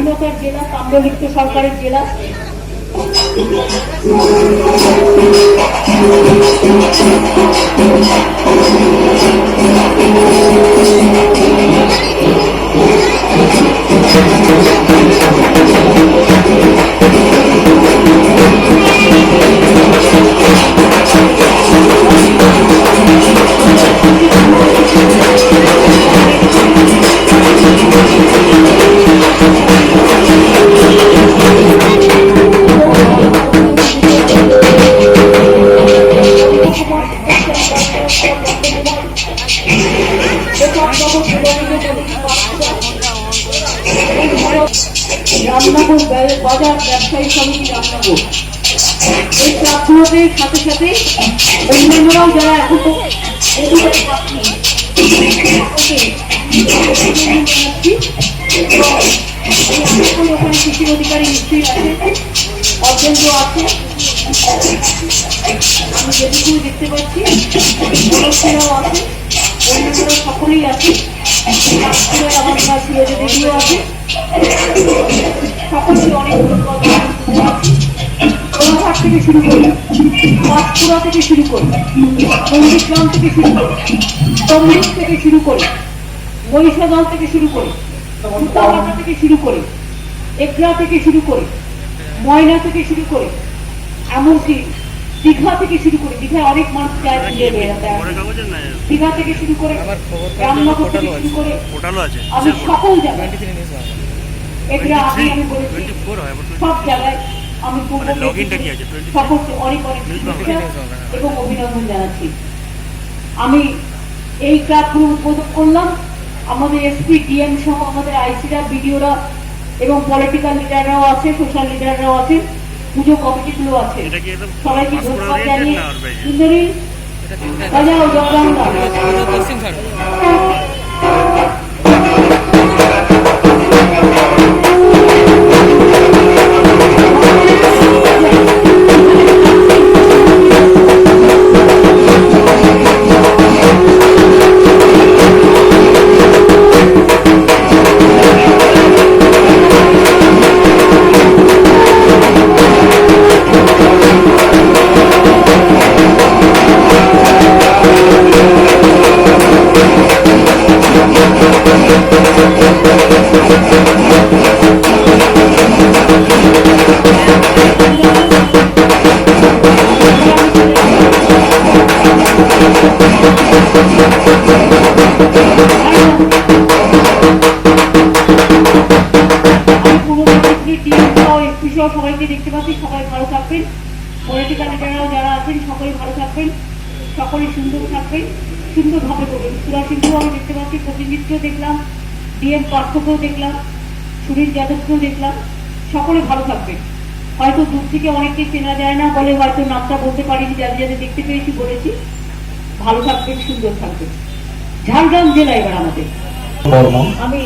স্বাধীনতার জেলা, তাম্রলিপ্ত সরকারের জেলা। রামনগর বাজার ব্যবসায়ী সমিতি রামনগর, এই ক্লাবগুলোদের সাথে সাথে অন্যান্যরাও যারা এখন ওখানে কৃষি অধিকারী নিশ্চয়ই আছে, অর্জেন্দ্র আছে, আমি যেটুকু দেখতে পাচ্ছি সদস্যরাও আছে, অন্যান্যরা সকলেই আছে, আমার কাছে দিদিও আছে, সকলকে অনেক ধন্যবাদ থেকে শুরু করি, পাঁচপুরা থেকে শুরু করি, নন্দীগ্রাম থেকে শুরু করি, তমলুক থেকে শুরু করি, মহিষাদল থেকে শুরু করি, উত্তরপাড়া থেকে শুরু করি, একলা থেকে শুরু করি, ময়না থেকে শুরু করি, এমনকি দীঘা থেকে শুরু করি, দীঘায় অনেক মানুষ যায়, দীঘা থেকে শুরু করে রামনগর থেকে শুরু করে আমি সকল জায়গায় এটা আমি বলেছি, সব জায়গায় আমি সকলকে অনেক অনেক শুভেচ্ছা এবং অভিনন্দন জানাচ্ছি। আমি এই ক্লাবগুলো উদ্বোধন করলাম, আমাদের এসপি ডিএম সহ আমাদের আইসিরা, বিডিওরা এবং পলিটিক্যাল লিডাররাও আছে, সোশ্যাল লিডাররাও আছে, পুজো কমিটিগুলো আছে, সবাইকে ধন্যবাদ জানিয়ে সুন্দরী বাজাও জগদাঙ্গা। সবাইকে দেখতে পাচ্ছি, সবাই ভালো থাকবেন, পলিটিক্যাল লিডাররাও যারা আছেন সকলে ভালো থাকবেন, সকলে সুন্দর থাকবেন, সুন্দরভাবে করবেন। সুরাসিংকেও আমি দেখতে পাচ্ছি, প্রতিনিধিকেও দেখলাম, ডিএম পার্থকেও দেখলাম, সুনীল যাদবকেও দেখলাম, সকলে ভালো থাকবেন। হয়তো দূর থেকে অনেককে চেনা যায় না বলে হয়তো নামটা বলতে পারিনি, যাদের যাদের দেখতে পেয়েছি বলেছি। ভালো থাকবেন, সুন্দর থাকবেন। ঝাড়গ্রাম জেলা এবার আমাদের, আমি